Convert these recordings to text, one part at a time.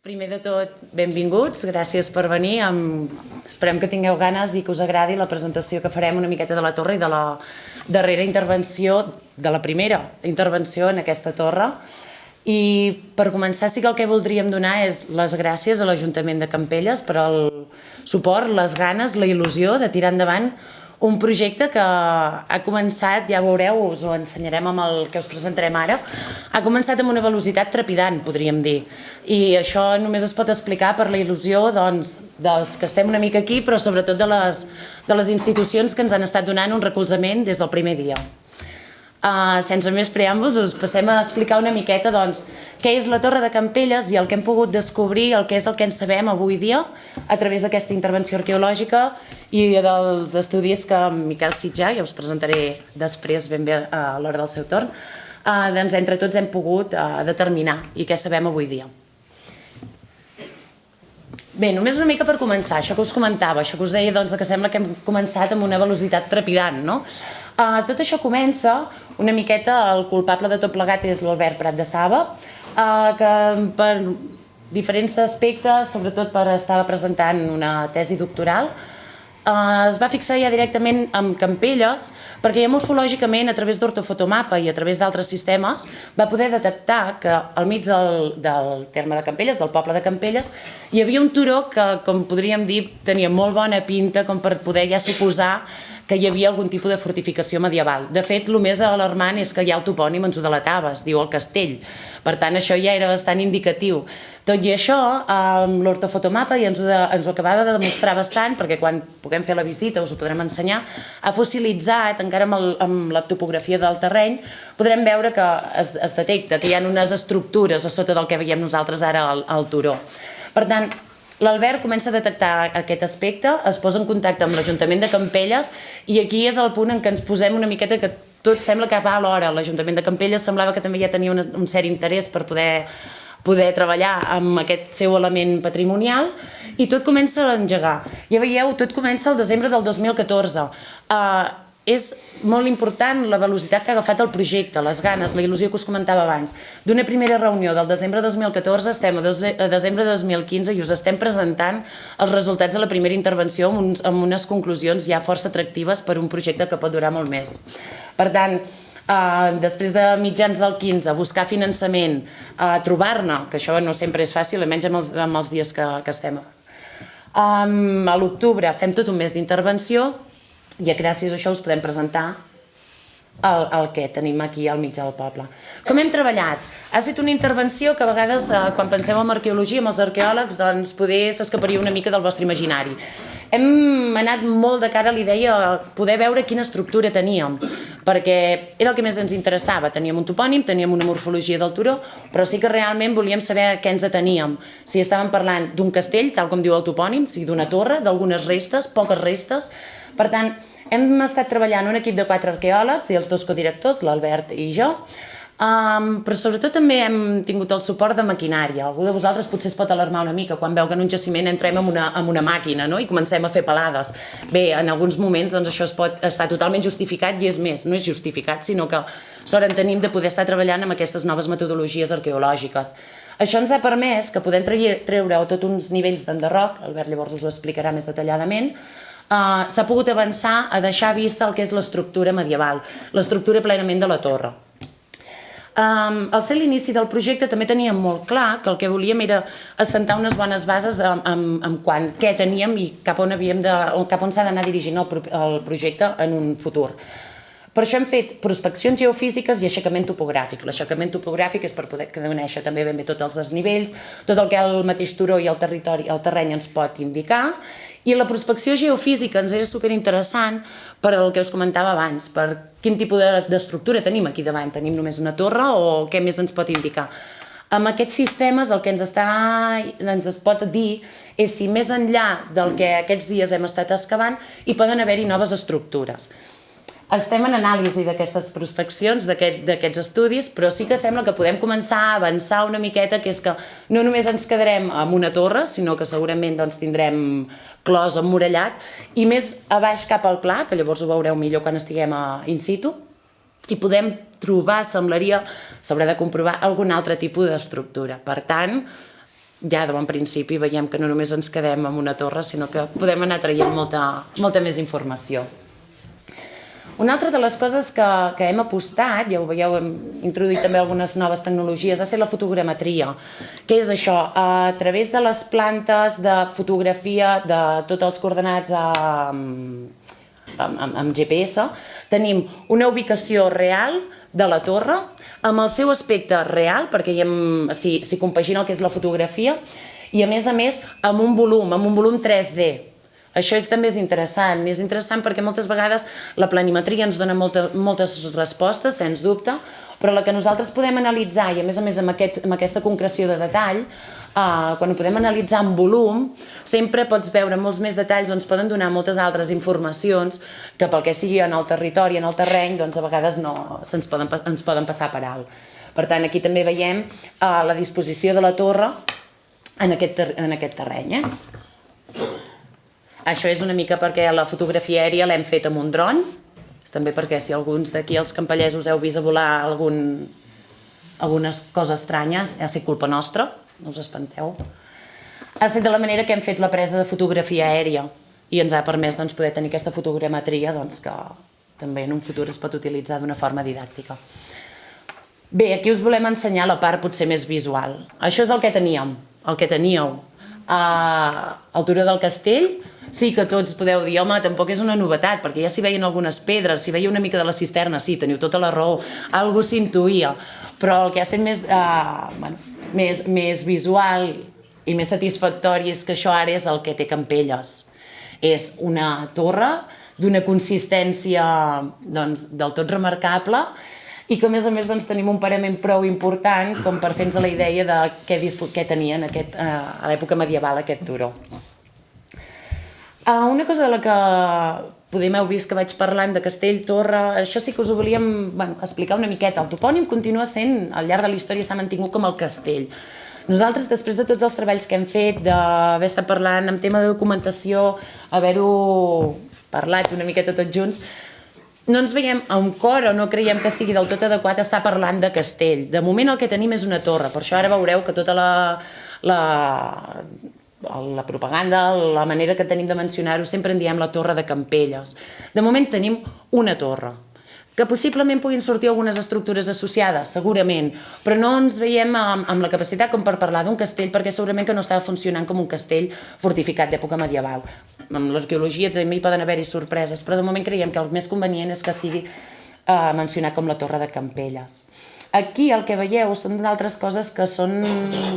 Primer de tot, benvinguts, gràcies per venir. Esperem que tingueu ganes i que us agradi la presentació que farem una miqueta de la torre i de la darrera intervenció, de la primera intervenció en aquesta torre. I per començar sí que el que voldríem donar és les gràcies a l'Ajuntament de Campelles per al suport, les ganes, la il·lusió de tirar endavant un projecte que ha començat, ja veureu, us ho ensenyarem amb el que us presentarem ara, ha començat amb una velocitat trepidant, podríem dir. I això només es pot explicar per la il·lusió dels que estem una mica aquí, però sobretot de les institucions que ens han estat donant un recolzament des del primer dia. Sense més preàmbuls, us passem a explicar una miqueta què és la Torre de Campelles i el que hem pogut descobrir, el que és el que en sabem avui dia a través d'aquesta intervenció arqueològica i dels estudis que Miquel Sitjà, ja us presentaré després ben bé a l'hora del seu torn, doncs entre tots hem pogut determinar i què sabem avui dia. Bé, només una mica per començar, això que us comentava, això que us deia que sembla que hem començat amb una velocitat trepidant, no? Tot això comença una miqueta, el culpable de tot plegat és l'Albert Prat de Saba, que per diferents aspectes, sobretot per estar presentant una tesi doctoral, es va fixar ja directament amb Campelles perquè ja morfològicament a través d'ortofotomapa i a través d'altres sistemes va poder detectar que al mig del terme de Campelles, del poble de Campelles, hi havia un turó que, com podríem dir, tenia molt bona pinta com per poder ja suposar que hi havia algun tipus de fortificació medieval. De fet, el més alarmant és que ja el topònim ens ho delatava, es diu el castell. Per tant, això ja era bastant indicatiu. Tot i això, l'ortofotomapa ja ens ho acabava de demostrar bastant, perquè quan puguem fer la visita us ho podrem ensenyar, ha fossilitzat, encara amb la topografia del terreny, podrem veure que es detecta que hi ha unes estructures a sota del que veiem nosaltres ara al turó. Per tant, l'Albert comença a detectar aquest aspecte, es posa en contacte amb l'Ajuntament de Campelles i aquí és el punt en què ens posem una miqueta que tot sembla que va alhora. L'Ajuntament de Campelles semblava que també ja tenia un cert interès per poder treballar amb aquest seu element patrimonial i tot comença a engegar. Ja veieu, tot comença el desembre del 2014. És molt important la velocitat que ha agafat el projecte, les ganes, la il·lusió que us comentava abans. D'una primera reunió del desembre de 2014 estem a desembre de 2015 i us estem presentant els resultats de la primera intervenció amb unes conclusions ja força atractives per un projecte que pot durar molt més. Per tant, després de mitjans del 15, buscar finançament, trobar-ne, que això no sempre és fàcil, almenys amb els dies que estem. A l'octubre fem tot un mes d'intervenció i gràcies a això us podem presentar el que tenim aquí al mig del poble. Com hem treballat? Ha estat una intervenció que a vegades, quan penseu en arqueologia, amb els arqueòlegs, doncs poder s'escaparia una mica del vostre imaginari. Hem anat molt de cara a la idea de poder veure quina estructura teníem, perquè era el que més ens interessava. Teníem un topònim, teníem una morfologia del turó, però sí que realment volíem saber a què ens ateníem. Si estàvem parlant d'un castell, tal com diu el topònim, si d'una torre, d'algunes restes, poques restes. Per tant, hem estat treballant un equip de 4 arqueòlegs i els 2 codirectors, l'Albert i jo, però sobretot també hem tingut el suport de maquinària. Algú de vosaltres potser es pot alarmar una mica quan veu que en un jaciment entrem amb una màquina, no? I comencem a fer pelades. Bé, en alguns moments això es pot estar totalment justificat i és més, no és justificat, sinó que sort en tenim de poder estar treballant amb aquestes noves metodologies arqueològiques. Això ens ha permès que podem treure a tots uns nivells d'enderroc, l'Albert llavors us ho explicarà més detalladament, s'ha pogut avançar a deixar vista el que és l'estructura medieval, l'estructura plenament de la torre. Al ser l'inici del projecte també teníem molt clar que el que volíem era assentar unes bones bases en quant què teníem i cap on s'ha d'anar dirigint el projecte en un futur. Per això hem fet prospeccions geofísiques i aixecament topogràfic. L'aixecament topogràfic és per poder conèixer també ben bé tots els desnivells, tot el que el mateix turó i el terreny ens pot indicar. I la prospecció geofísica ens és superinteressant per el que us comentava abans, per quin tipus d'estructura tenim aquí davant. Tenim només una torre o què més ens pot indicar? Amb aquests sistemes el que ens pot dir és si més enllà del que aquests dies hem estat excavant hi poden haver-hi noves estructures. Estem en anàlisi d'aquestes prospeccions, d'aquests estudis, però sí que sembla que podem començar a avançar una miqueta, que és que no només ens quedarem amb una torre, sinó que segurament tindrem clos emmurallat, i més a baix cap al pla, que llavors ho veureu millor quan estiguem in situ, i podem trobar, semblaria, s'haurà de comprovar algun altre tipus d'estructura. Per tant, ja de bon principi veiem que no només ens quedem amb una torre, sinó que podem anar traient molta més informació. Una altra de les coses que hem apostat, ja ho veieu, hem introduït també algunes noves tecnologies, ha estat la fotogrametria. Què és això? A través de les plantes de fotografia de tots els coordenats amb GPS, tenim una ubicació real de la torre, amb el seu aspecte real, perquè s'hi compagina el que és la fotografia, i a més amb un volum 3D. Això també és interessant perquè moltes vegades la planimetria ens dona moltes respostes, sens dubte, però la que nosaltres podem analitzar, i a més amb aquesta concreció de detall, quan ho podem analitzar en volum, sempre pots veure molts més detalls, ens poden donar moltes altres informacions que pel que sigui en el territori, en el terreny, doncs a vegades ens poden passar per alt. Per tant, aquí també veiem la disposició de la torre en aquest terreny. Això és una mica perquè la fotografia aèria l'hem fet amb un dron, també perquè si alguns d'aquí els campellesos heu vist a volar algunes coses estranyes, ha sigut culpa nostra, no us espanteu. Ha estat de la manera que hem fet la presa de fotografia aèria i ens ha permès poder tenir aquesta fotogrametria que també en un futur es pot utilitzar d'una forma didàctica. Bé, aquí us volem ensenyar la part potser més visual. Això és el que teníem, el que teníeu. Al turó del castell, sí que tots podeu dir, home, tampoc és una novetat, perquè ja s'hi veien algunes pedres, s'hi veia una mica de la cisterna, sí, teniu tota la raó, algú s'intuïa, però el que ha estat més visual i més satisfactori és que això ara és el que té Campelles. És una torre d'una consistència del tot remarcable i que a més tenim un parament prou important com per fer-nos la idea de què tenia a l'època medieval aquest turó. Una cosa de la que podem heu vist que vaig parlant de castell, torre, això sí que us ho volíem explicar una miqueta. El topònim continua sent, al llarg de la història s'ha mantingut com el castell. Nosaltres, després de tots els treballs que hem fet, d'haver estat parlant en tema de documentació, haver-ho parlat una miqueta tots junts, no ens veiem amb cor o no creiem que sigui del tot adequat estar parlant de castell. De moment el que tenim és una torre, per això ara veureu que tota la propaganda, la manera que tenim de mencionar-ho, sempre en diem la torre de Campelles. De moment tenim una torre, que possiblement puguin sortir algunes estructures associades, segurament, però no ens veiem amb la capacitat com per parlar d'un castell, perquè segurament que no estava funcionant com un castell fortificat d'època medieval. Amb l'arqueologia també hi poden haver-hi sorpreses, però de moment creiem que el més convenient és que sigui mencionat com la torre de Campelles. Aquí el que veieu són d'altres coses que són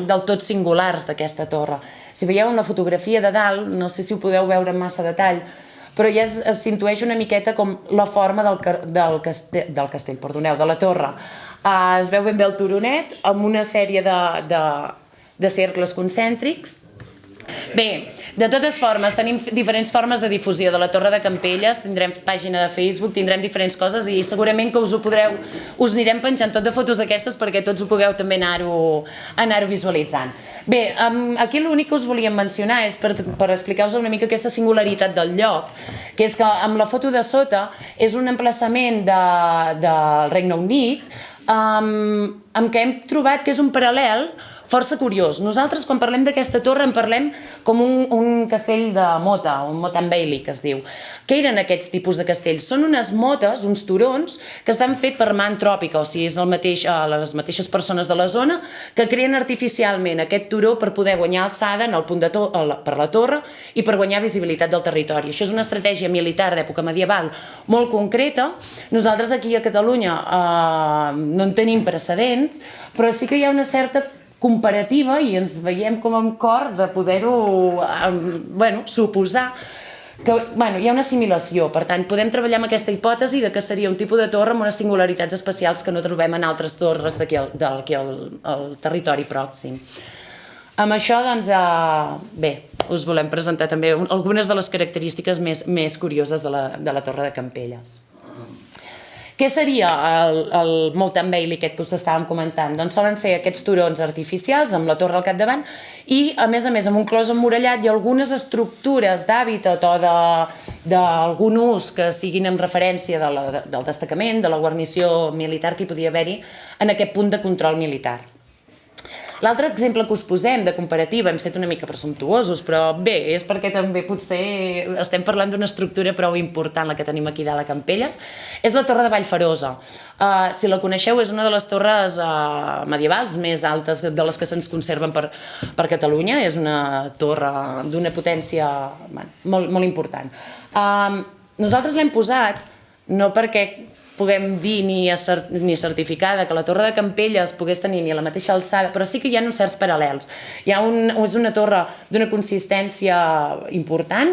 del tot singulars d'aquesta torre. Si veieu en la fotografia de dalt, no sé si ho podeu veure amb massa detall, però ja s'intueix una miqueta com la forma del castell, perdoneu, de la torre. Es veu ben bé el turonet amb una sèrie de cercles concèntrics. Bé, de totes formes, tenim diferents formes de difusió de la Torre de Campelles, tindrem pàgina de Facebook, tindrem diferents coses i segurament que us anirem penjant tot de fotos d'aquestes perquè tots ho pugueu també anar-ho visualitzant. Bé, aquí l'únic que us volíem mencionar és per explicar-vos una mica aquesta singularitat del lloc, que és que amb la foto de sota és un emplaçament del Regne Unit amb què hem trobat que és un paral·lel força curiós. Nosaltres, quan parlem d'aquesta torre, en parlem com un castell de mota, un mot and bailey, que es diu. Què eren aquests tipus de castells? Són unes motes, uns turons, que estan fets per mà antròpica, o sigui, és les mateixes persones de la zona que creen artificialment aquest turó per poder guanyar alçada en el punt per la torre i per guanyar visibilitat del territori. Això és una estratègia militar d'època medieval molt concreta. Nosaltres aquí a Catalunya no en tenim precedents, però sí que hi ha una certa comparativa i ens veiem com amb cor de poder-ho suposar que hi ha una assimilació. Per tant, podem treballar amb aquesta hipòtesi de que seria un tipus de torre amb unes singularitats especials que no trobem en altres torres d'aquí al territori pròxim. Amb això, doncs, bé, us volem presentar també algunes de les característiques més curioses de la Torre de Campelles. Què seria el Motte and Bailey aquest que us estàvem comentant? Doncs solen ser aquests turons artificials amb la torre al capdavant i, a més, amb un clos emmurallat i algunes estructures d'hàbitat o d'algun ús que siguin en referència del destacament, de la guarnició militar que hi podia haver-hi en aquest punt de control militar. L'altre exemple que us posem de comparativa, hem set una mica presumptuosos, però bé, és perquè també potser estem parlant d'una estructura prou important, la que tenim aquí dalt a Campelles, és la Torre de Vallferosa. Si la coneixeu, és una de les torres medievals més altes de les que se'ns conserven per Catalunya, és una torre d'una potència molt important. Nosaltres l'hem posat no perquè puguem dir ni certificada que la Torre de Campelles pogués tenir ni la mateixa alçada, però sí que hi ha uns certs paral·lels. És una torre d'una consistència important,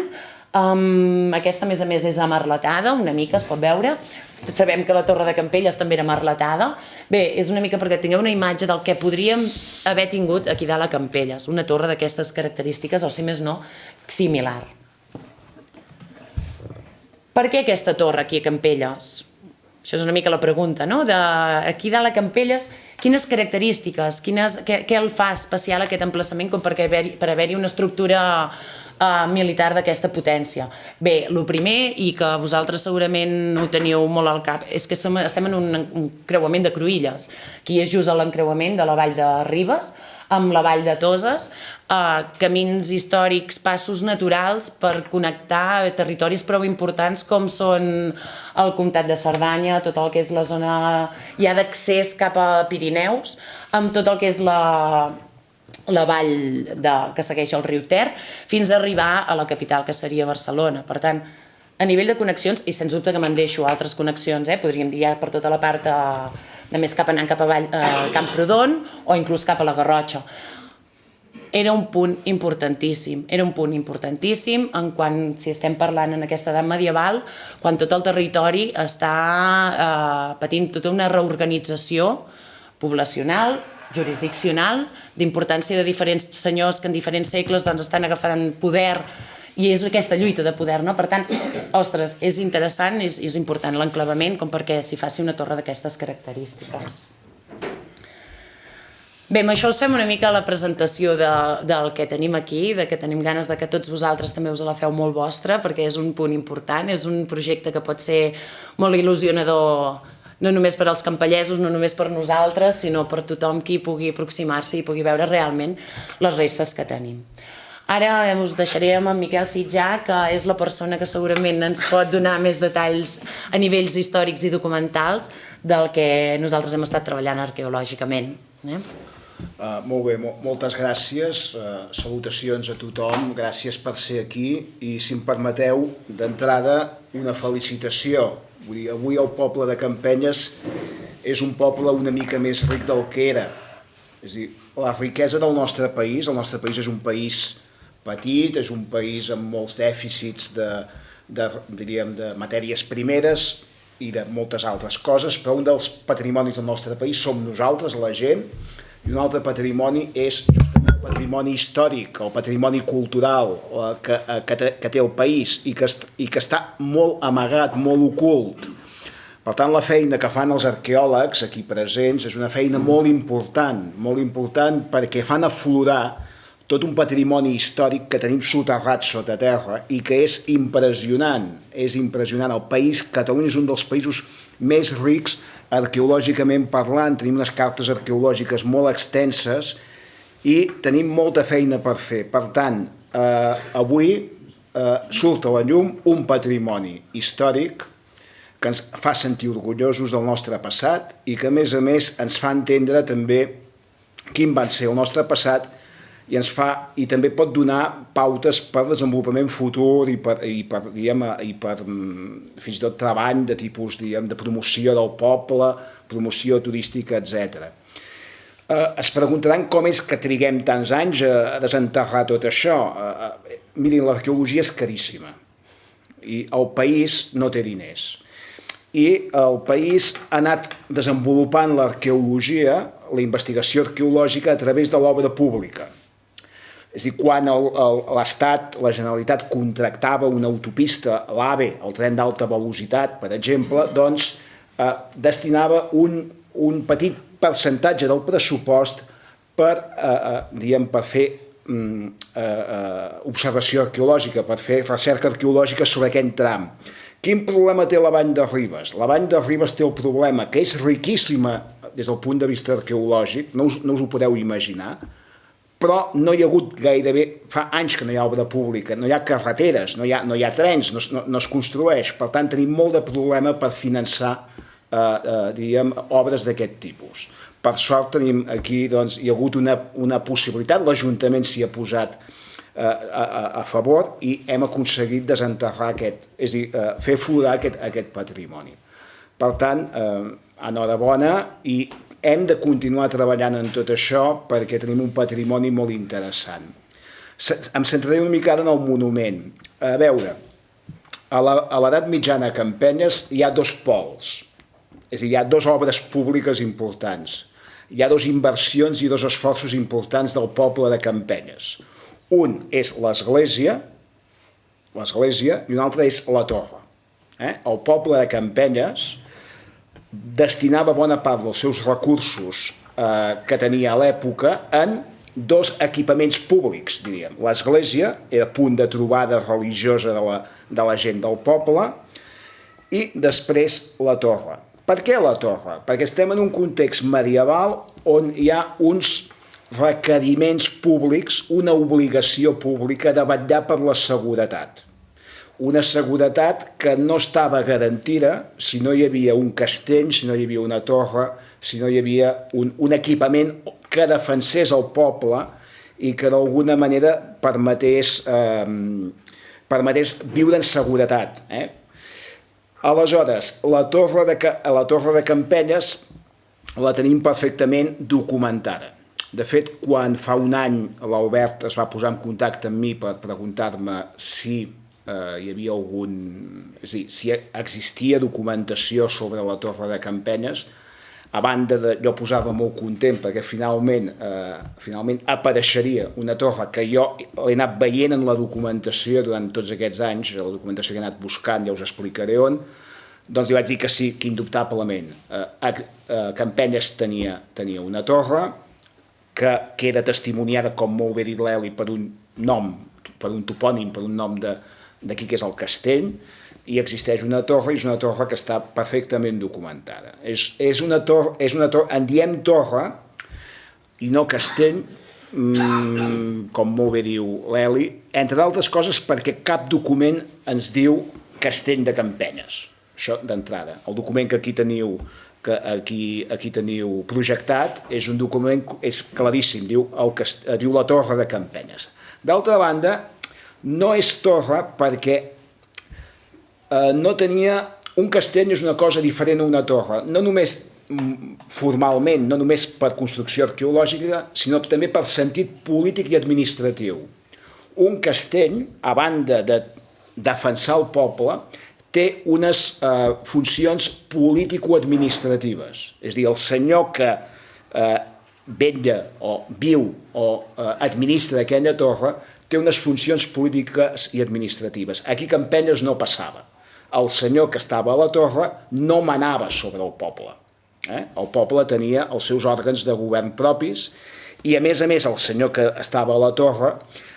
aquesta a més és amarletada, una mica es pot veure, sabem que la Torre de Campelles també era amarletada. Bé, és una mica perquè tingueu una imatge del que podríem haver tingut aquí dalt a Campelles, una torre d'aquestes característiques, o si més no, similar. Per què aquesta torre aquí a Campelles? Això és una mica la pregunta, no? Aquí dalt a Campelles, quines característiques, què el fa especial aquest emplaçament com per haver-hi una estructura militar d'aquesta potència? Bé, el primer, i que vosaltres segurament ho teniu molt al cap, és que estem en un creuament de cruïlles. Aquí és just l'encreuament de la vall de Ribes amb la vall de Toses, camins històrics, passos naturals per connectar territoris prou importants com són el Comtat de Cerdanya, tot el que és la zona ja d'accés cap a Pirineus, amb tot el que és la vall que segueix el riu Ter, fins a arribar a la capital, que seria Barcelona. Per tant, a nivell de connexions, i sens dubte que me'n deixo altres connexions, podríem dir ja per tota la part de més anant cap a Camprodon o inclús cap a la Garrotxa. Era un punt importantíssim en quan, si estem parlant en aquesta edat medieval, quan tot el territori està patint tota una reorganització poblacional, jurisdiccional, d'importància de diferents senyors que en diferents segles estan agafant poder, i és aquesta lluita de poder, no? Per tant, ostres, és interessant, és important l'enclavament com perquè s'hi faci una torre d'aquestes característiques. Bé, amb això us fem una mica la presentació del que tenim aquí, de que tenim ganes de que tots vosaltres també us la feu molt vostra, perquè és un punt important, és un projecte que pot ser molt il·lusionador, no només per als campellesos, no només per nosaltres, sinó per tothom qui pugui aproximar-s'hi i pugui veure realment les restes que tenim. Ara us deixaré amb en Miquel Sitjà, que és la persona que segurament ens pot donar més detalls a nivells històrics i documentals del que nosaltres hem estat treballant arqueològicament. Molt bé, moltes gràcies, salutacions a tothom, gràcies per ser aquí i, si em permeteu, d'entrada una felicitació. Vull dir, avui el poble de Campelles és un poble una mica més ric del que era. És a dir, la riquesa del nostre país és un país petit, és un país amb molts dèficits de matèries primeres i de moltes altres coses, però un dels patrimonis del nostre país som nosaltres, la gent, i un altre patrimoni és justament el patrimoni històric, el patrimoni cultural que té el país i que està molt amagat, molt ocult. Per tant, la feina que fan els arqueòlegs aquí presents és una feina molt important perquè fan aflorar tot un patrimoni històric que tenim soterrat sota terra i que és impressionant. És impressionant. El país, Catalunya, és un dels països més rics arqueològicament parlant. Tenim unes cartes arqueològiques molt extenses i tenim molta feina per fer. Per tant, avui surt a la llum un patrimoni històric que ens fa sentir orgullosos del nostre passat i que, a més ens fa entendre també quin va ser el nostre passat i també pot donar pautes per desenvolupament futur i per fins i tot treball de tipus de promoció del poble, promoció turística, etc. Es preguntaran com és que triguem tants anys a desenterrar tot això. Mirin, l'arqueologia és caríssima i el país no té diners. I el país ha anat desenvolupant l'arqueologia, la investigació arqueològica, a través de l'obra pública. És a dir, quan l'Estat, la Generalitat, contractava una autopista, l'AVE, el tren d'alta velocitat, per exemple, doncs destinava un petit percentatge del pressupost per fer observació arqueològica, per fer recerca arqueològica sobre aquest tram. Quin problema té la Vall de Ribes? La Vall de Ribes té el problema que és riquíssima des del punt de vista arqueològic, no us ho podeu imaginar, però no hi ha hagut gairebé, fa anys que no hi ha obra pública, no hi ha carreteres, no hi ha trens, no es construeix, per tant tenim molt de problema per finançar diríem, obres d'aquest tipus. Per sort tenim aquí, doncs, hi ha hagut una possibilitat, l'Ajuntament s'hi ha posat a favor i hem aconseguit desenterrar és a dir, fer florar aquest patrimoni. Per tant, enhorabona i hem de continuar treballant en tot això perquè tenim un patrimoni molt interessant. Em centraré una mica ara en el monument. A veure, a l'edat mitjana a Campenyes hi ha dos pols, és a dir, hi ha dues obres públiques importants, hi ha dues inversions i dos esforços importants del poble de Campenyes. Un és l'església i un altre és la torre. El poble de Campenyes destinava bona part dels seus recursos que tenia a l'època en dos equipaments públics, diríem. L'església era punt de trobada religiosa de la gent del poble i després la torre. Per què la torre? Perquè estem en un context medieval on hi ha uns requeriments públics, una obligació pública de vetllar per la seguretat. Una seguretat que no estava garantida si no hi havia un castell, si no hi havia una torre, si no hi havia un equipament que defensés el poble i que d'alguna manera permetés viure en seguretat. Aleshores, la torre de Campenyes la tenim perfectament documentada. De fet, quan fa un any l'Albert es va posar en contacte amb mi per preguntar-me si hi havia és a dir, si existia documentació sobre la torre de Campenyes, a banda de jo posar-me molt content perquè finalment apareixeria una torre que jo l'he anat veient en la documentació durant tots aquests anys, la documentació que he anat buscant, ja us explicaré on, doncs li vaig dir que sí, que indubtablement. Campenyes tenia una torre que queda testimoniada, com molt bé dit l'Eli, per un nom, per un topònim, per un nom d'aquí que és el castell, i existeix una torre, i és una torre que està perfectament documentada. És una torre, en diem torre, i no castell, com molt bé diu l'Eli, entre d'altres coses perquè cap document ens diu castell de Campenyes. Això d'entrada. El document que aquí teniu projectat és un document, és claríssim, diu la torre de Campenyes. D'altra banda, no és torre perquè no tenia... Un castell és una cosa diferent a una torre, no només formalment, no només per construcció arqueològica, sinó també per sentit polític i administratiu. Un castell, a banda de defensar el poble, té unes funcions político-administratives. És a dir, el senyor que vetlla o viu o administra aquella torre té unes funcions polítiques i administratives. Aquí a Campenyes no passava. El senyor que estava a la torre no manava sobre el poble. El poble tenia els seus òrgans de govern propis i, a més, el senyor que estava a la torre,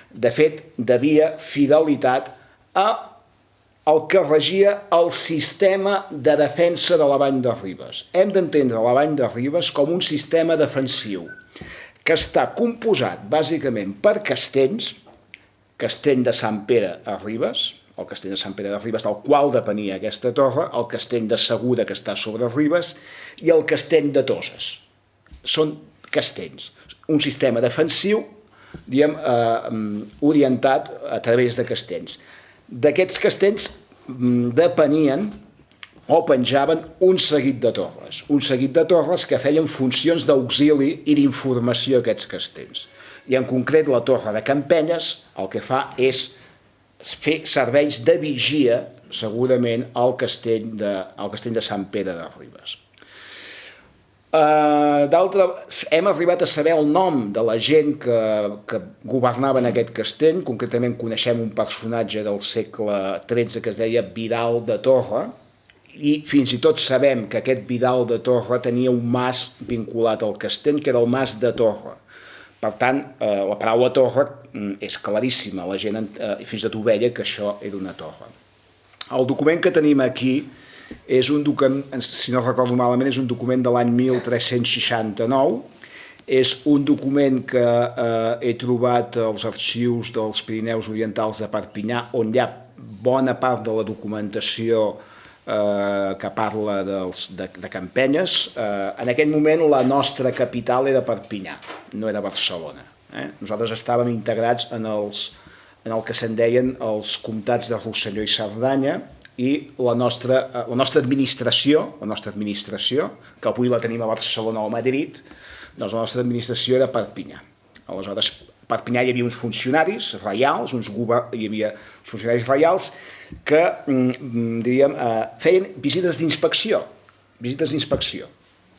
de fet, devia fidelitat al que regia el sistema de defensa de la Vall de Ribes. Hem d'entendre la Vall de Ribes com un sistema defensiu que està composat, bàsicament, per castells, Castell de Sant Pere a Ribes, el Castell de Sant Pere de Ribes, del qual depenia aquesta torre, el Castell de Segura, que està sobre Ribes, i el Castell de Toses. Són castells. Un sistema defensiu, diguem, orientat a través de castells. D'aquests castells depenien o penjaven un seguit de torres que feien funcions d'auxili i d'informació a aquests castells. I en concret la torre de Campenyes el que fa és fer serveis de vigia, segurament, al castell de Sant Pere de Ribes. Hem arribat a saber el nom de la gent que governava en aquest castell. Concretament coneixem un personatge del segle XIII que es deia Vidal de Torre, i fins i tot sabem que aquest Vidal de Torre tenia un mas vinculat al castell, que era el Mas de Torre. Per tant, la paraula torre és claríssima, la gent fins i tot ho veia que això era una torre. El document que tenim aquí és un document, si no recordo malament, és un document de l'any 1369, és un document que he trobat als arxius dels Pirineus Orientals de Perpinyà, on hi ha bona part de la documentació que parla de Campenyes. En aquell moment la nostra capital era Perpinyà, no era Barcelona. Nosaltres estàvem integrats en el que se'n deien els comtats de Rosselló i Cerdanya, i la nostra administració, que avui la tenim a Barcelona o a Madrid, doncs la nostra administració era Perpinyà. Aleshores, a Perpinyà hi havia uns funcionaris reials, hi havia funcionaris reials que, diríem, feien visites d'inspecció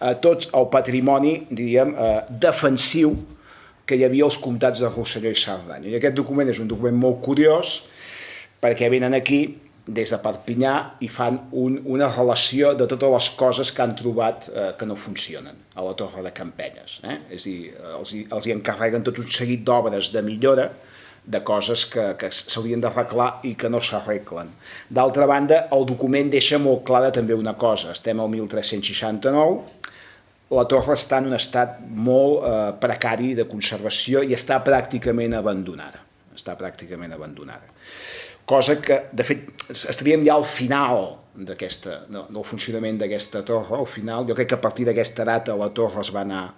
a tot el patrimoni, diríem, defensiu que hi havia als comtats de Rosselló i Cerdanya. I aquest document és un document molt curiós perquè venen aquí des de Perpinyà i fan una relació de totes les coses que han trobat que no funcionen a la Torre de Campenyes. És a dir, els hi encarreguen tot un seguit d'obres de millora de coses que s'haurien d'arreglar i que no s'arreglen. D'altra banda, el document deixa molt clara també una cosa. Estem al 1369, la torre està en un estat molt precari de conservació i està pràcticament abandonada. Cosa que, de fet, estaríem ja al final del funcionament d'aquesta torre. Al final, jo crec que a partir d'aquesta data la torre es va anar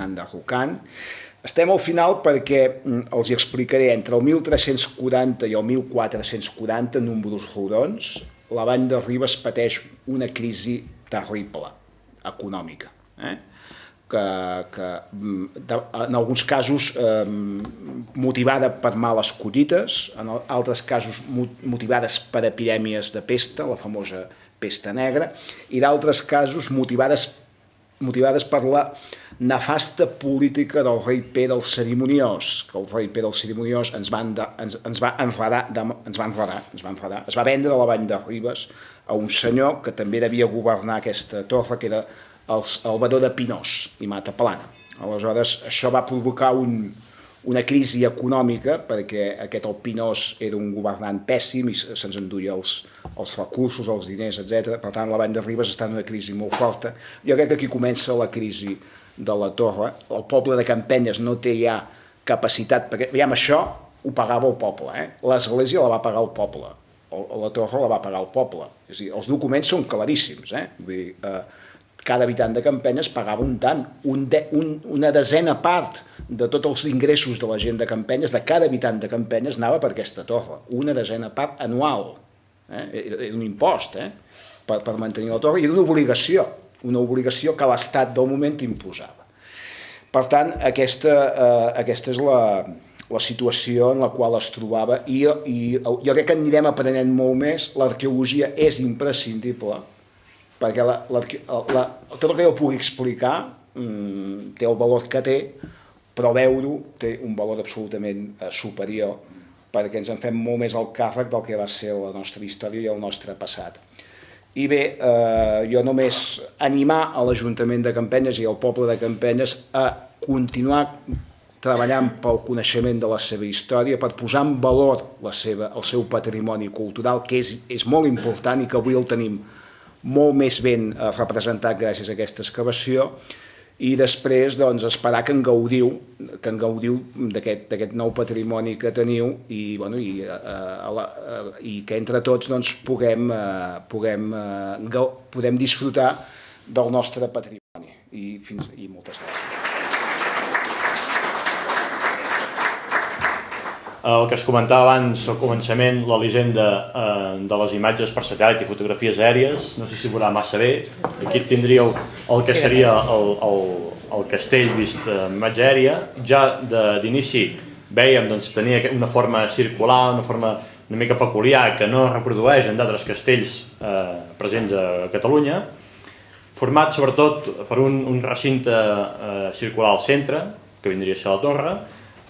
enderrocant. Estem al final perquè els hi explicaré, entre el 1340 i el 1440, números rodons, la Vall de Ribes pateix una crisi terrible, econòmica, que en alguns casos motivada per males collites, en altres casos motivades per epidèmies de pesta, la famosa pesta negra, i d'altres casos motivades per la nefasta política del rei Pere el Cerimoniós, que el rei Pere el Cerimoniós ens va enfadar, es va vendre la Vall de Ribes a un senyor que també devia governar aquesta torre, que era el baró de Pinós i Mataplana. Aleshores, això va provocar una crisi econòmica, perquè aquest el Pinós era un governant pèssim i se'ns enduia els recursos, els diners, etc. Per tant, la Vall de Ribes està en una crisi molt forta. Jo crec que aquí comença la crisi de la torre. El poble de Campenyes no té ja capacitat, perquè, veiem, això ho pagava el poble, l'església la va pagar el poble, la torre la va pagar el poble. És a dir, els documents són claríssims, vull dir, cada habitant de Campenyes pagava un tant, una desena part de tots els ingressos de la gent de Campenyes, de cada habitant de Campenyes, anava per aquesta torre, una desena part anual. Era un impost per mantenir la torre, i era una obligació que l'Estat del moment imposava. Per tant, aquesta és la situació en la qual es trobava, i jo crec que anirem aprenent molt més. L'arqueologia és imprescindible, perquè tot el que jo pugui explicar té el valor que té, però veure-ho té un valor absolutament superior, perquè ens en fem molt més al càrrec del que va ser la nostra història i el nostre passat. I bé, jo només animar a l'Ajuntament de Campenyes i al poble de Campenyes a continuar treballant pel coneixement de la seva història, per posar en valor el seu patrimoni cultural, que és molt important i que avui el tenim molt més ben representat gràcies a aquesta excavació, i després esperar que en gaudiu d'aquest nou patrimoni que teniu, i que entre tots puguem disfrutar del nostre patrimoni. I moltes gràcies. El que es comentava abans al començament, l'Elisenda de les imatges per satèl·lit i fotografies aèries, no sé si veurà massa bé. Aquí tindríeu el que seria el castell vist amb imatge aèria. Ja d'inici vèiem tenia una forma circular, una forma una mica peculiar que no reprodueix en d'altres castells presents a Catalunya, format sobretot per un recinte circular al centre, que vindria a ser la torre,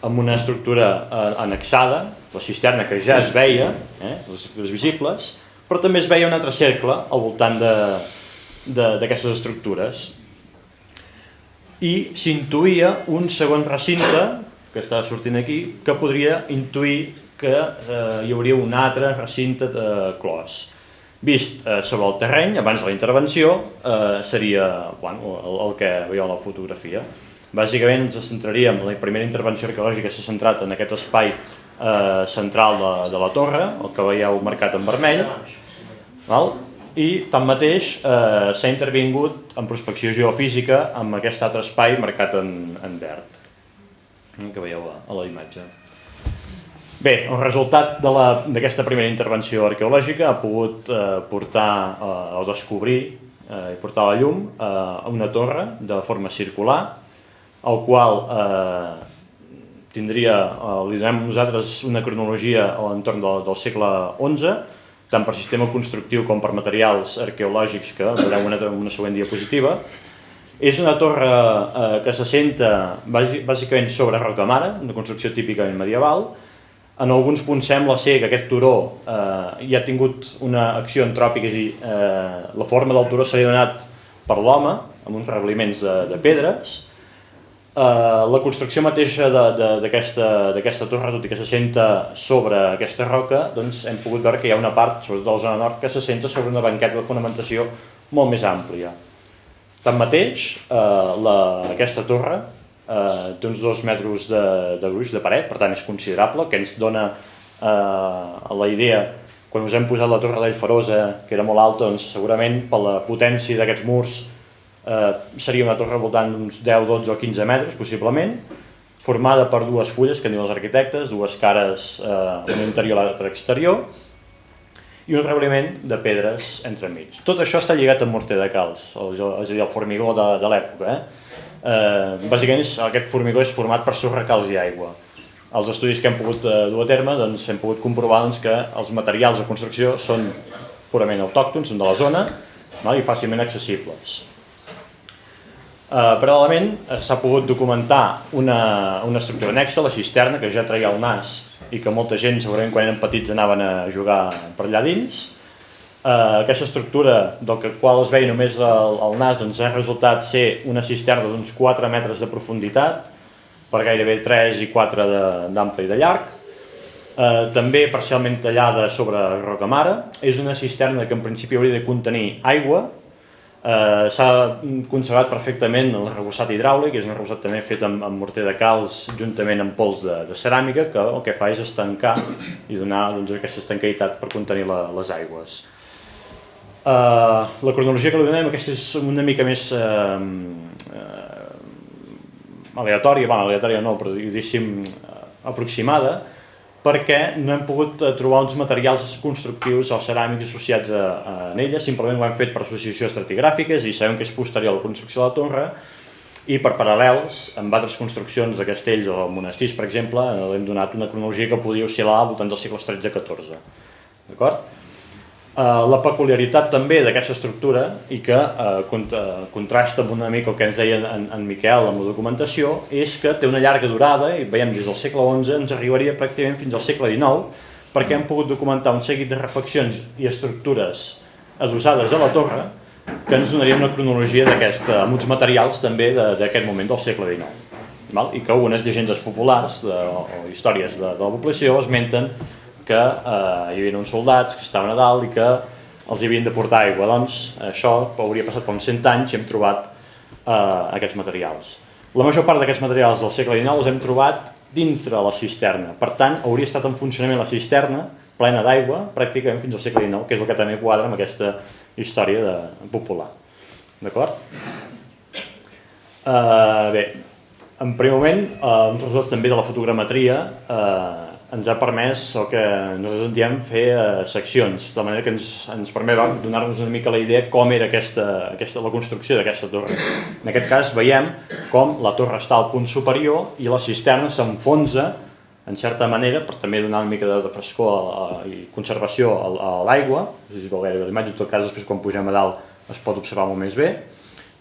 amb una estructura annexada, la cisterna que ja es veia, les visibles, però també es veia un altre cercle al voltant d'aquestes estructures. I s'intuïa un segon recinte, que està sortint aquí, que podria intuir que hi hauria un altre recinte clos. Vist sobre el terreny, abans de la intervenció, seria el que veieu a la fotografia. Bàsicament ens centraríem, la primera intervenció arqueològica s'ha centrat en aquest espai central de la torre, el que veieu marcat en vermell, i tanmateix s'ha intervingut en prospecció geofísica amb aquest altre espai marcat en verd, que veieu a la imatge. Bé, el resultat d'aquesta primera intervenció arqueològica ha pogut portar o descobrir i portar a la llum una torre de forma circular, el qual li donem nosaltres una cronologia a l'entorn del segle XI, tant per sistema constructiu com per materials arqueològics que veurem en una següent diapositiva. És una torre que s'assenta bàsicament sobre rocamara, una construcció típicament medieval. En alguns punts sembla ser que aquest turó ja ha tingut una acció antròpica, és a dir, la forma del turó s'ha donat per l'home, amb uns rebliments de pedres. La construcció mateixa d'aquesta torre, tot i que s'assenta sobre aquesta roca, doncs hem pogut veure que hi ha una part, sobretot a la zona nord, que s'assenta sobre una banqueta de fonamentació molt més àmplia. Tanmateix, aquesta torre té uns 2 metres de gruix de paret, per tant és considerable, que ens dona la idea, quan us hem posat la torre d'Allferosa, que era molt alta, doncs segurament per la potència d'aquests murs seria una torre voltant d'uns 10, 12 o 15 metres, possiblement, formada per 2 fulles, que en diuen els arquitectes, 2 cares, una interior i l'altra exterior, i un rebliment de pedres entremig. Tot això està lligat amb morter de calç, és a dir, el formigó de l'època. Bàsicament aquest formigó és format per sorra, calç i aigua. Els estudis que hem pogut dur a terme hem pogut comprovar que els materials de construcció són purament autòctons, són de la zona i fàcilment accessibles. Paral·lelament s'ha pogut documentar una estructura annexa, la cisterna, que ja traia el nas i que molta gent segurament quan eren petits anaven a jugar per allà dins. Aquesta estructura, del qual es veia només el nas, ha resultat ser una cisterna d'uns 4 metres de profunditat, per gairebé 3 i 4 d'ample i de llarg. També parcialment tallada sobre rocamara. És una cisterna que en principi hauria de contenir aigua. S'ha conservat perfectament el arrebossat hidràulic, és un arrebossat també fet amb morter de calç juntament amb pols de ceràmica, que el que fa és estancar i donar aquesta estancaitat per contenir les aigües. La cronologia que li donem, aquesta és una mica més aleatòria no, però diguéssim aproximada, perquè no hem pogut trobar uns materials constructius o ceràmics associats a ella, simplement ho hem fet per associació estratigràfiques i sabem que és posterior a la construcció de la torre, i per paral·lels amb altres construccions de castells o monestirs, per exemple, hem donat una cronologia que podia oscil·lar al voltant dels segles XIII-XIV. D'acord? La peculiaritat també d'aquesta estructura, i que contrasta amb una mica el que ens deia en Miquel amb la documentació, és que té una llarga durada, i veiem des del segle XI ens arribaria pràcticament fins al segle XIX, perquè hem pogut documentar un seguit de reflexions i estructures adossades a la torre que ens donarien una cronologia amb uns materials també d'aquest moment del segle XIX. I que algunes llegendes populars o històries de la població esmenten que hi havia uns soldats que estaven a dalt i que els havien de portar aigua. Doncs això hauria passat fa uns 100 anys i hem trobat aquests materials. La major part d'aquests materials del segle XIX els hem trobat dintre la cisterna. Per tant, hauria estat en funcionament la cisterna plena d'aigua pràcticament fins al segle XIX, que és el que també quadra amb aquesta història popular. D'acord? Bé, en primer moment, uns resultats també de la fotogrametria ens ha permès el que nosaltres en diem fer seccions, de manera que ens permet donar-nos una mica la idea com era la construcció d'aquesta torre. En aquest cas veiem com la torre està al punt superior i la cisterna s'enfonsa, en certa manera, per també donar una mica de frescor i conservació a l'aigua, si es veu gairebé l'imatge, en tot cas després quan pugem a dalt es pot observar molt més bé,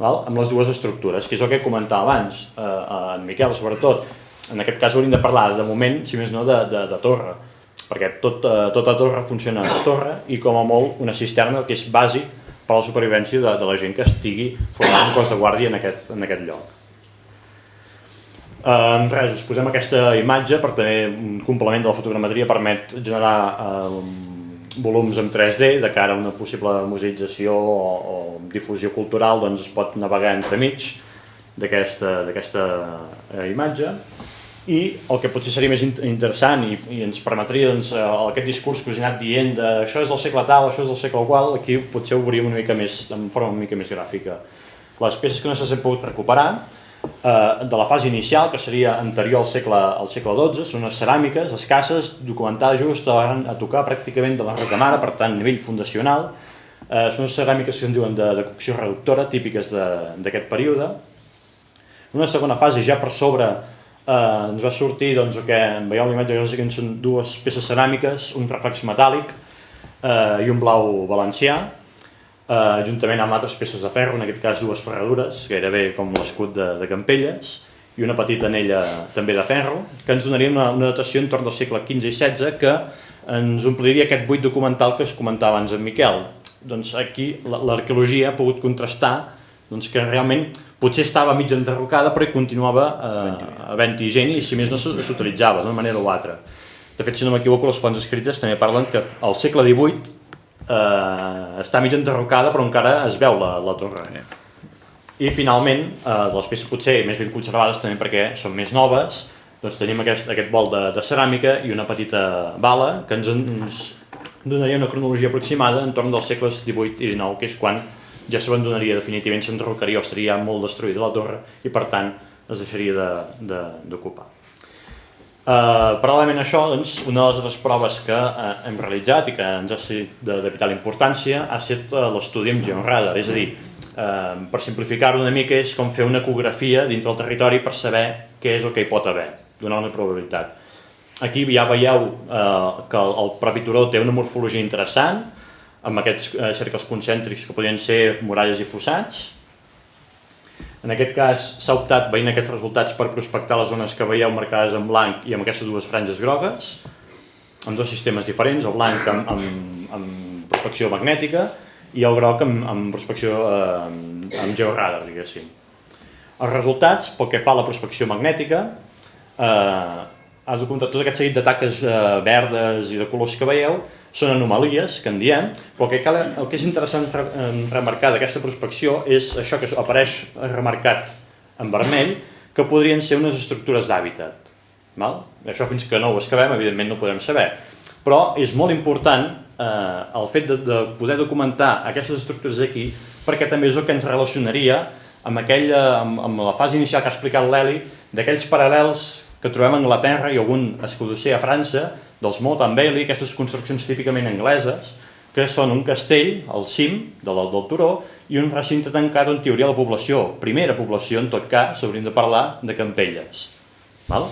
amb les dues estructures, que és el que comentava abans, en Miquel sobretot. En aquest cas hauríem de parlar, de moment, si més no, de torre, perquè tota torre funciona a torre i com a molt una cisterna que és bàsic per a la supervivència de la gent que estigui formant un cos de guàrdia en aquest lloc. Res, us posem aquesta imatge per tenir un complement de la fotogrametria, permet generar volums en 3D de cara a una possible museïtzació o difusió cultural, doncs es pot navegar entremig d'aquesta imatge. I el que potser seria més interessant i ens permetria aquest discurs que us he anat dient de això és del segle tal, això és del segle qual, aquí potser ho veuríem una mica més, de forma una mica més gràfica. Les peces que no s'han pogut recuperar de la fase inicial, que seria anterior al segle XII, són unes ceràmiques escasses, documentades just a tocar pràcticament de la recamara, per tant, a nivell fundacional. Són unes ceràmiques que se'n diuen de cocció reductora, típiques d'aquest període. En una segona fase, ja per sobre, ens va sortir el que veieu a l'imatge, que són dues peces ceràmiques, un reflex metàl·lic i un blau valencià, juntament amb altres peces de ferro, en aquest cas dues ferradures, gairebé com l'escut de Campelles, i una petita anella també de ferro, que ens donaria una datació entorn del segle XV i XVI que ens ompliria aquest buit documental que es comentava abans en Miquel. Doncs aquí l'arqueologia ha pogut contrastar que realment potser estava mig enderrocada però hi continuava havent-hi gent i si més no s'utilitzava d'una manera o altra. De fet, si no m'equivoco, les fonts escrites també parlen que al segle XVIII està mig enderrocada però encara es veu la torre. I finalment, de les peces potser més ben conservades també perquè són més noves, doncs tenim aquest bol de ceràmica i una petita bala que ens donaria una cronologia aproximada entorn dels segles XVIII i XIX, que és quan ja s'abandonaria definitivament, s'enderrocaria o estaria molt destruïda la torre i per tant es deixaria d'ocupar. Paral·lelament a això, una de les altres proves que hem realitzat i que ens ha sigut de vital importància ha estat l'estudi amb georadar, és a dir, per simplificar-ho una mica és com fer una ecografia dintre del territori per saber què és el que hi pot haver, donar una probabilitat. Aquí ja veieu que el propi turó té una morfologia interessant, amb aquests cercles concèntrics que podrien ser muralles i fossats. En aquest cas s'ha optat, veient aquests resultats, per prospectar les zones que veieu marcades en blanc i amb aquestes dues franges grogues, amb dos sistemes diferents, el blanc amb prospecció magnètica i el groc amb prospecció amb georadar, diguéssim. Els resultats, pel que fa a la prospecció magnètica, has documentat tot aquest seguit de taques verdes i de colors que veieu, són anomalies, que en diem, però el que és interessant remarcar d'aquesta prospecció és això que apareix remarcat en vermell, que podrien ser unes estructures d'hàbitat. Això fins que no ho excavem, evidentment no ho podem saber. Però és molt important el fet de poder documentar aquestes estructures aquí, perquè també és el que ens relacionaria amb la fase inicial que ha explicat l'Eli, d'aquells paral·lels que trobem a Anglaterra i algun escudusser a França, dels Motte and Bailey, aquestes construccions típicament angleses, que són un castell al cim del turó i un recinte tancat on hi hauria la població, primera població en tot cas, hauríem de parlar de Campelles. Les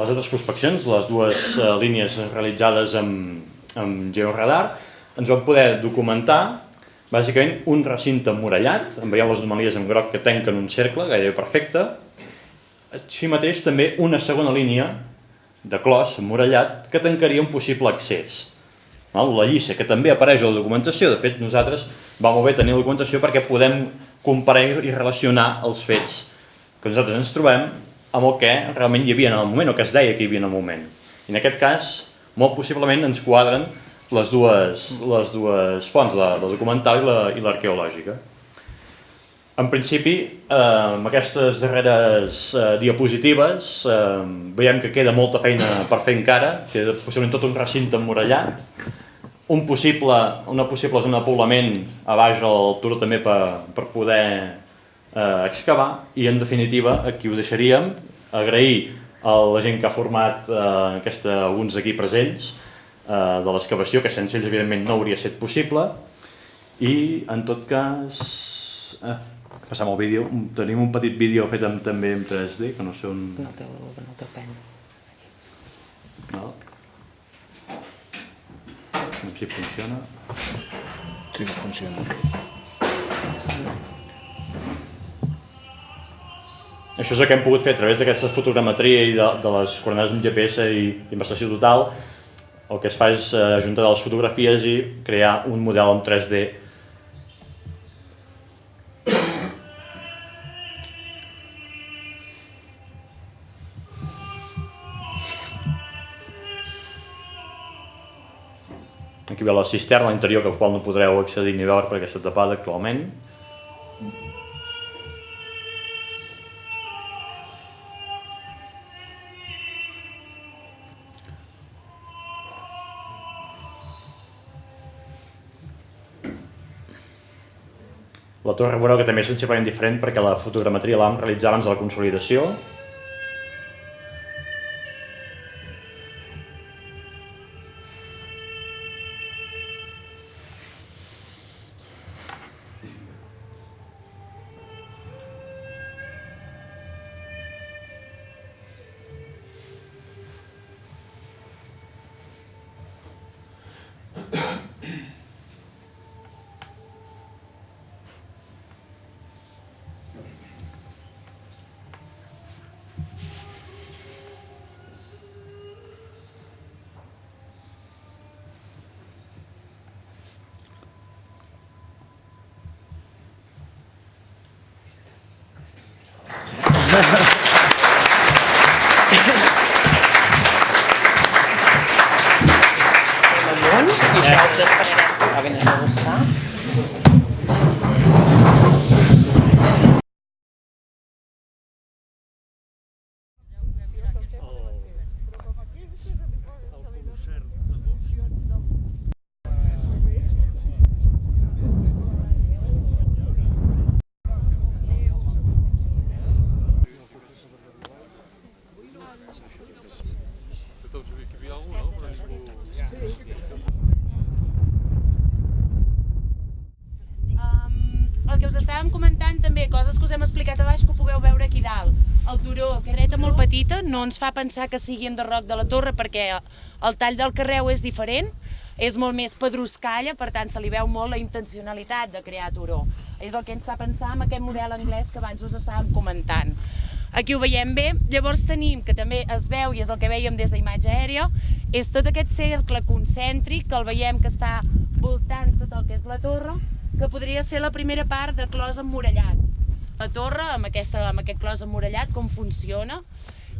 altres prospeccions, les dues línies realitzades amb georadar, ens van poder documentar bàsicament un recinte emmurallat, en veieu les anomalies en groc que tanquen un cercle gairebé perfecte, així mateix també una segona línia de clos emmurallat que tancaria un possible accés. La lliça, que també apareix a la documentació, de fet nosaltres va molt bé tenir la documentació perquè podem comparar i relacionar els fets que nosaltres ens trobem amb el que realment hi havia en el moment o que es deia que hi havia en el moment. I en aquest cas, molt possiblement ens quadren les dues fonts, la documental i l'arqueològica. En principi, amb aquestes darreres diapositives veiem que queda molta feina per fer encara, queda possiblement tot un recinte emmurallat, una possible zona de poblament a baix del turó també per poder excavar i en definitiva aquí us deixaríem, agrair a la gent que ha format alguns d'aquí presents de l'excavació, que sense ells evidentment no hauria estat possible i en tot cas passam al vídeo, tenim un petit vídeo fet també en 3D que no sé on... No té pen. No? A veure si funciona. Sí que funciona. Això és el que hem pogut fer a través d'aquesta fotogrametria i de les coordenades amb GPS i investigació total. El que es fa és ajuntar les fotografies i crear un model en 3D. Aquí ve la cisterna a l'interior, que al qual no podreu accedir ni veure perquè està tapada actualment. La torre veureu que també és sensiblement diferent perquè la fotogrametria la vam realitzar abans de la consolidació. Amunt, i això ho esperarem que acabin de buscar. El que us estàvem comentant també, coses que us hem explicat a baix que ho pugueu veure aquí dalt. El turó, carreta molt petita, no ens fa pensar que sigui enderroc de la torre perquè el tall del carreu és diferent, és molt més pedruscalla, per tant se li veu molt la intencionalitat de crear turó. És el que ens fa pensar en aquest model anglès que abans us estàvem comentant. Aquí ho veiem bé, llavors tenim, que també es veu i és el que vèiem des d'imatge aèria, és tot aquest cercle concèntric que el veiem que està voltant tot el que és la torre, que podria ser la primera part de clos emmurallat. La torre, amb aquest clos emmurallat, com funciona.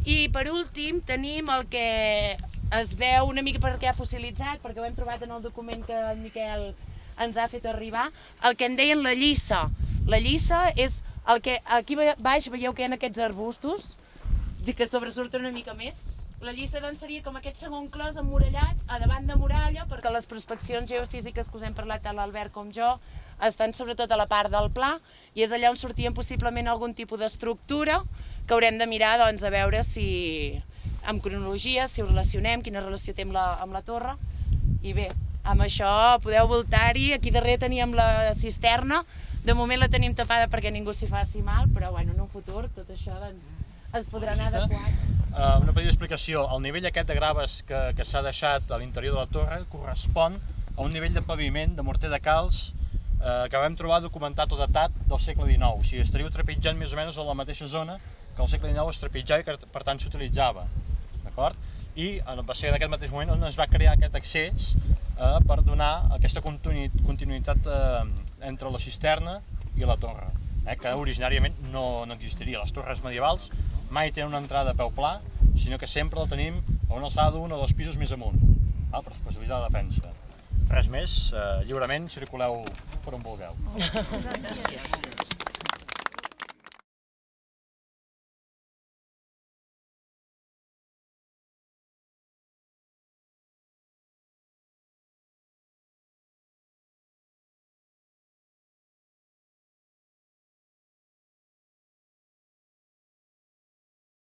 I per últim tenim el que es veu una mica perquè ha fossilitzat, perquè ho hem trobat en el document que en Miquel ens ha fet arribar, el que en deien la llissa. La llissa és el que aquí baix veieu que hi ha aquests arbustos, que sobresurten una mica més. La llissa doncs seria com aquest segon clos emmurallat a davant de muralla, perquè les prospeccions geofísiques que us hem parlat tant l'Albert com jo estan sobretot a la part del pla i és allà on sortien possiblement algun tipus d'estructura que haurem de mirar doncs, a veure si amb cronologia, si ho relacionem, quina relació té amb la torre. I bé, amb això podeu voltar-hi, aquí darrere teníem la cisterna, de moment la tenim tapada perquè ningú s'hi faci mal, però bueno, en un futur tot això doncs, es podrà anar adequant. Una petita explicació, el nivell aquest de graves que s'ha deixat a l'interior de la torre correspon a un nivell de paviment de morter de calç que vam trobar documentat o datat del segle XIX. O sigui, estaríeu trepitjant més o menys a la mateixa zona que al segle XIX es trepitjava i que per tant s'utilitzava. D'acord? I va ser en aquest mateix moment on es va crear aquest accés per donar aquesta continuïtat entre la cisterna i la torre, que originàriament no existiria. Les torres medievals mai tenen una entrada a peu pla, sinó que sempre la tenim a una alçada d'un o dos pisos més amunt, per facilitar la defensa. Res més, lliurement circuleu per on vulgueu. Gràcies.